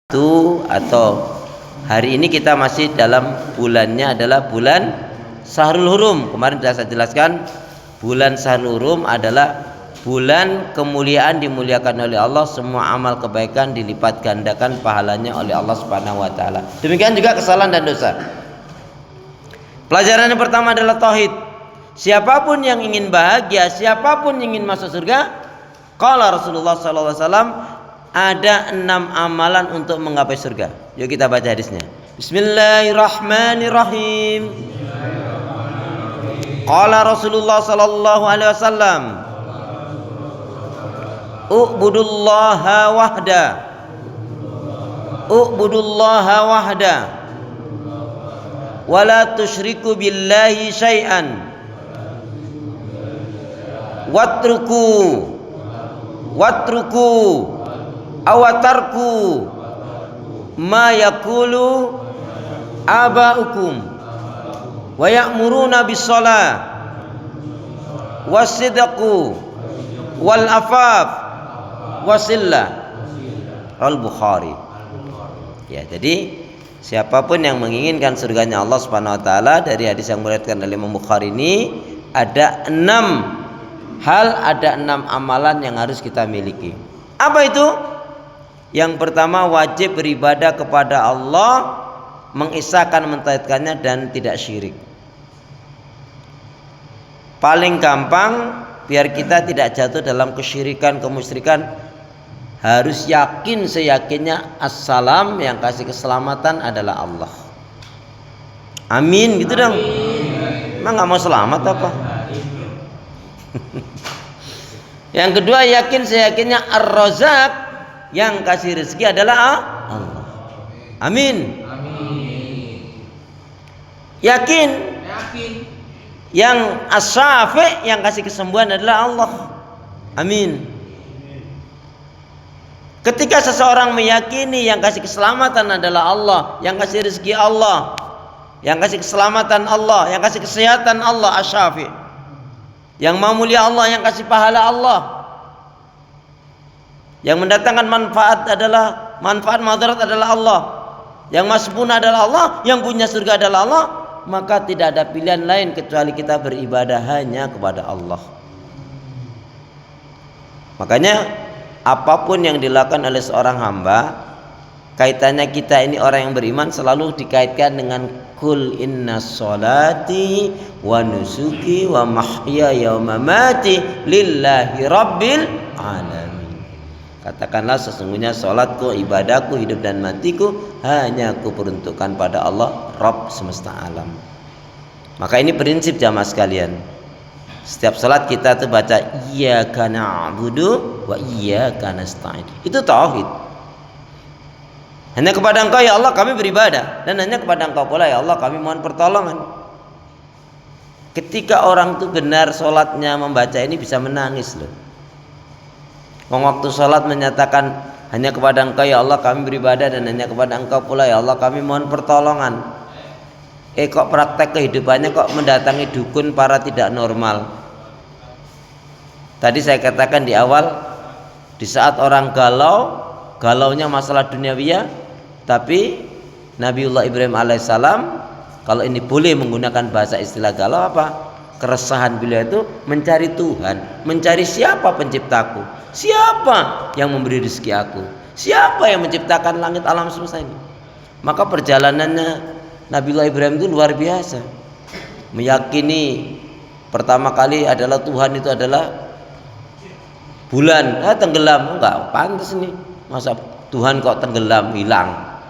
itu atau hari ini kita masih dalam bulannya adalah bulan Syahrul Hurum. Kemarin sudah saya jelaskan, bulan Syahrul Hurum adalah bulan kemuliaan, dimuliakan oleh Allah, semua amal kebaikan dilipat gandakan pahalanya oleh Allah Subhanahu wa taala. Demikian juga kesalahan dan dosa. Pelajaran yang pertama adalah tauhid. Siapapun yang ingin bahagia, siapapun yang ingin masuk surga, qala Rasulullah sallallahu alaihi wasallam, ada 6 amalan untuk menggapai surga. Yuk kita baca hadisnya. Bismillahirrahmanirrahim. Qala Rasulullah sallallahu alaihi wasallam, u'budullaha wahda. U'budullaha wahda. Wa la tusyriku billahi syai'an. Watruku awatarku ma yaqulu aba'ukum wa ya'muruna bis-shalah was-sidqu wal afaf wasillah. Al-Bukhari. Ya, jadi siapapun yang menginginkan surganya Allah Subhanahu wa taala, dari hadis yang diriwayatkan oleh Imam Bukhari ini ada 6 hal, ada 6 amalan yang harus kita miliki. Apa itu? Yang pertama, wajib beribadah kepada Allah, mengisahkan, mentauhidkannya dan tidak syirik. Paling gampang biar kita tidak jatuh dalam kesyirikan, kemusyrikan, harus yakin seyakinnya assalam, yang kasih keselamatan adalah Allah. Amin gitu dong. Emang nggak mau selamat apa? Yang kedua, yakin seyakinnya Ar-Razzaq, yang kasih rezeki adalah Allah. Amin. Yakin yang As-Syafi', yang kasih kesembuhan adalah Allah. Amin. Ketika seseorang meyakini yang kasih keselamatan adalah Allah, yang kasih rezeki Allah, yang kasih keselamatan Allah, yang kasih kesehatan Allah, As-Syafi', yang mau mulia Allah, yang kasih pahala Allah, yang mendatangkan manfaat madarat adalah Allah, yang masbuna adalah Allah, yang punya surga adalah Allah, maka tidak ada pilihan lain kecuali kita beribadah hanya kepada Allah. Makanya apapun yang dilakukan oleh seorang hamba, kaitannya kita ini orang yang beriman selalu dikaitkan dengan kul inna sholati wa nusuki wa mahyaya wa mamati lillahi rabbil alamin. Katakanlah, sesungguhnya sholatku, ibadahku, hidup dan matiku hanya aku peruntukkan pada Allah, Rabb semesta alam. Maka ini prinsip jamaah sekalian. Setiap sholat kita tuh baca iyyaka na'budu wa iyyaka nasta'in. Itu tauhid. Hanya kepada Engkau ya Allah kami beribadah, dan hanya kepada Engkau pula ya Allah kami mohon pertolongan. Ketika orang itu benar sholatnya membaca ini, bisa menangis loh. Waktu sholat menyatakan hanya kepada Engkau ya Allah kami beribadah, dan hanya kepada Engkau pula ya Allah kami mohon pertolongan. Kok praktek kehidupannya kok mendatangi dukun para tidak normal. Tadi saya katakan di awal, di saat orang galaunya masalah duniawiyah, tapi Nabiullah Ibrahim alaihissalam, kalau ini boleh menggunakan bahasa istilah galau, apa? Keresahan beliau itu mencari Tuhan, mencari siapa penciptaku, siapa yang memberi rezeki aku, siapa yang menciptakan langit alam semesta ini. Maka perjalanannya Nabiullah Ibrahim itu luar biasa. Meyakini pertama kali adalah Tuhan itu adalah bulan, tenggelam, enggak pantas nih, masa Tuhan kok tenggelam, hilang,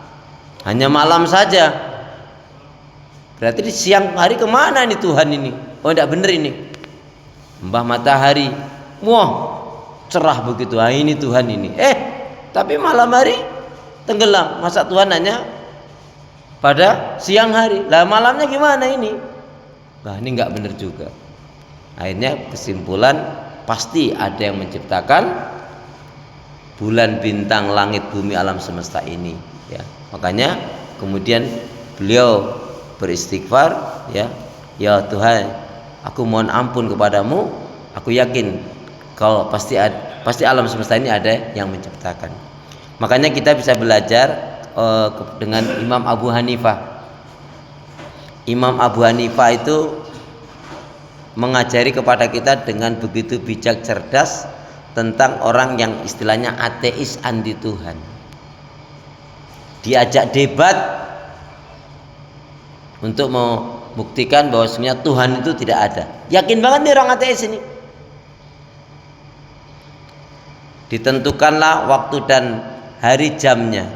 hanya malam saja. Berarti di siang hari kemana nih Tuhan ini? Oh tidak benar ini. Mbah matahari, wah cerah begitu, ini Tuhan ini. Tapi malam hari tenggelam, masa Tuhan hanya pada siang hari? Lah malamnya gimana ini? Nah ini nggak benar juga. Akhirnya kesimpulan, pasti ada yang menciptakan bulan, bintang, langit, bumi, alam semesta ini. Ya, makanya kemudian beliau beristighfar, ya Tuhan, aku mohon ampun kepadamu. Aku yakin Kau pasti alam semesta ini ada yang menciptakan. Makanya kita bisa belajar dengan Imam Abu Hanifah. Imam Abu Hanifah itu mengajari kepada kita dengan begitu bijak cerdas tentang orang yang istilahnya ateis anti Tuhan. Diajak debat untuk membuktikan bahwasanya Tuhan itu tidak ada. Yakin banget nih orang ateis ini. Ditentukanlah waktu dan hari jamnya.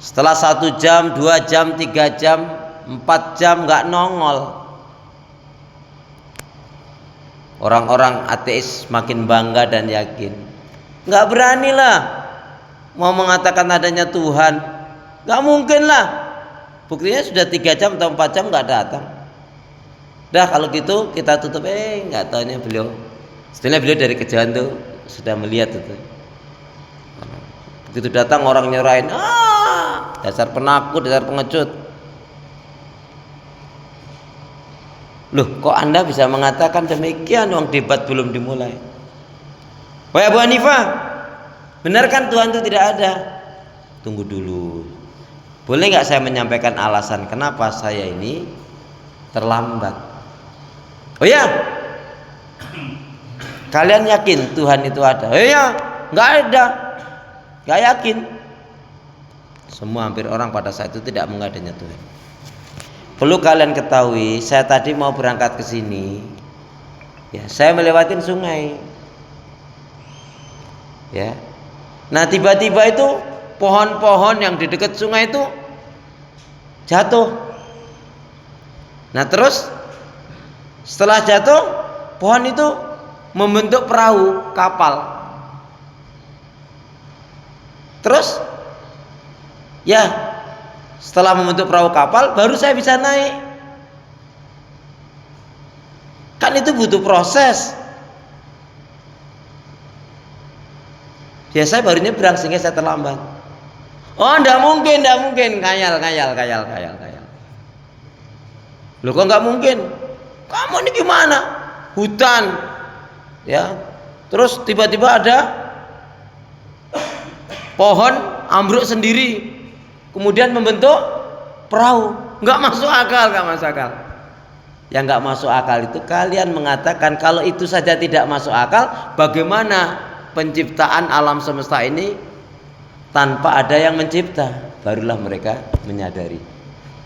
Setelah 1 jam, 2 jam, 3 jam, 4 jam nggak nongol. Orang-orang ateis makin bangga dan yakin. Nggak beranilah mau mengatakan adanya Tuhan. Nggak mungkin lah. Buktinya sudah 3 jam atau 4 jam nggak datang. Dah kalau gitu kita tutup. Nggak taunya beliau. Setelah beliau dari kejauhan tuh sudah melihat itu. Begitu datang orang nyerahin, dasar penakut, dasar pengecut. Loh, kok Anda bisa mengatakan demikian? Uang debat belum dimulai. Wahai Abu Hanifah, benar kan Tuhan itu tidak ada? Tunggu dulu. Boleh nggak saya menyampaikan alasan kenapa saya ini terlambat? Oh ya, kalian yakin Tuhan itu ada? Oh ya, nggak ada, nggak yakin. Semua hampir orang pada saat itu tidak mengadanya Tuhan. Perlu kalian ketahui, saya tadi mau berangkat ke sini, ya, saya melewatin sungai, ya. Nah tiba-tiba itu pohon-pohon yang di dekat sungai itu jatuh. Nah terus setelah jatuh, pohon itu membentuk perahu kapal. Terus ya setelah membentuk perahu kapal baru saya bisa naik. Kan itu butuh proses. Ya saya baru nyebrang sehingga saya terlambat. Oh enggak mungkin, Kayal. Loh kok enggak mungkin? Kamu ini gimana? Hutan, ya. Terus tiba-tiba ada pohon ambruk sendiri, kemudian membentuk perahu. Enggak masuk akal. Yang enggak masuk akal itu kalian mengatakan kalau itu saja tidak masuk akal, bagaimana penciptaan alam semesta ini tanpa ada yang mencipta? Barulah mereka menyadari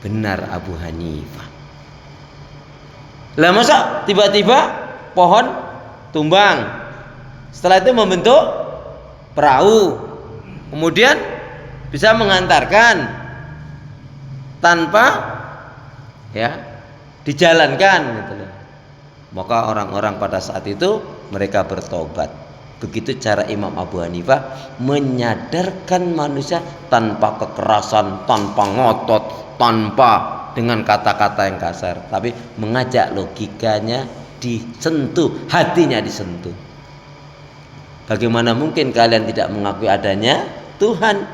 benar Abu Hanifah. Lah masa tiba-tiba pohon tumbang, setelah itu membentuk perahu, kemudian bisa mengantarkan tanpa ya dijalankan gitu loh. Maka orang-orang pada saat itu mereka bertobat. Begitu cara Imam Abu Hanifah menyadarkan manusia tanpa kekerasan, tanpa ngotot, tanpa dengan kata-kata yang kasar, tapi mengajak logikanya disentuh, hatinya disentuh. Bagaimana mungkin kalian tidak mengakui adanya Tuhan?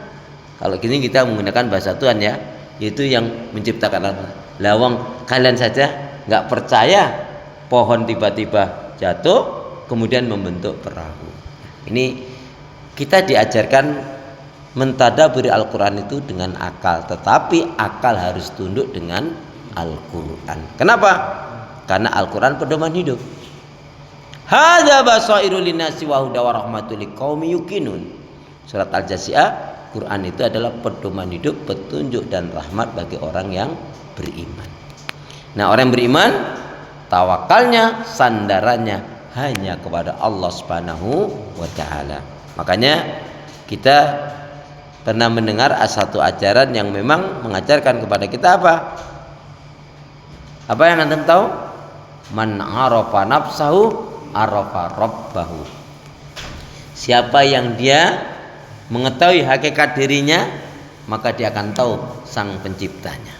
Kalau gini kita menggunakan bahasa Tuhan ya, yaitu yang menciptakan Allah. Lawang kalian saja nggak percaya pohon tiba-tiba jatuh kemudian membentuk perahu. Ini kita diajarkan mentadaburi Al-Quran itu dengan akal, tetapi akal harus tunduk dengan Al-Quran. Kenapa? Karena Al-Quran pedoman hidup. Hadza basairu linnasi wa huda wa rahmatul liqaumi yuqinun. Surat Al-Jasiyah, Quran itu adalah pedoman hidup, petunjuk dan rahmat bagi orang yang beriman. Nah, orang yang beriman tawakalnya, sandarannya hanya kepada Allah Subhanahu wa taala. Makanya kita pernah mendengar satu ajaran yang memang mengajarkan kepada kita apa? Apa yang antum tahu? Man arafa nafsahu arafa rabbahu. Siapa yang dia mengetahui hakikat dirinya, maka dia akan tahu sang penciptanya.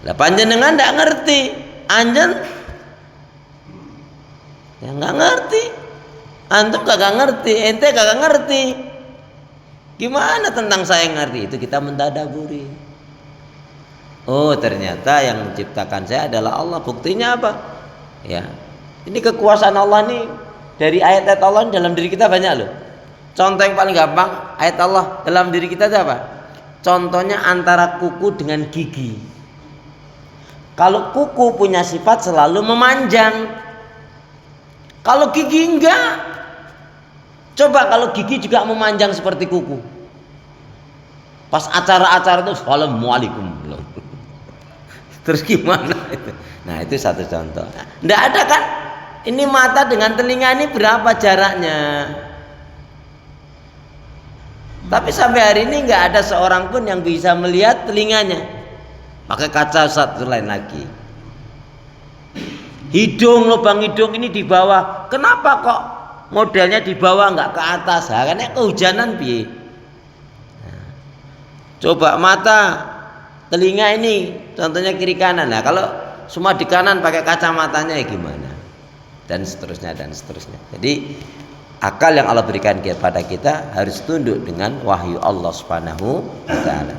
Lah panjenengan enggak ngerti, anjen ya enggak ngerti. Antum kagak ngerti, ente kagak ngerti. Gimana tentang saya yang ngerti? Itu kita mentadaburi. Oh ternyata yang menciptakan saya adalah Allah. Buktinya apa? Ya, ini kekuasaan Allah nih dari ayat-ayat Allah dalam diri kita banyak loh. Contoh yang paling gampang, ayat Allah dalam diri kita itu apa? Contohnya antara kuku dengan gigi. Kalau kuku punya sifat selalu memanjang, kalau gigi enggak. Coba kalau gigi juga memanjang seperti kuku, pas acara-acara itu assalamualaikum, terus gimana itu? Nah itu satu contoh. Nggak ada kan? Ini mata dengan telinga ini berapa jaraknya? Tapi sampai hari ini nggak ada seorang pun yang bisa melihat telinganya. Pakai kaca satu lain lagi. Hidung, lubang hidung ini di bawah. Kenapa kok modelnya di bawah nggak ke atas? Nah, karena kehujanan piye. Nah, coba mata, telinga ini contohnya kiri kanan. Nah kalau semua di kanan pakai kacamatanya ya gimana? Dan seterusnya dan seterusnya. Jadi akal yang Allah berikan kepada kita harus tunduk dengan wahyu Allah Subhanahu wa taala.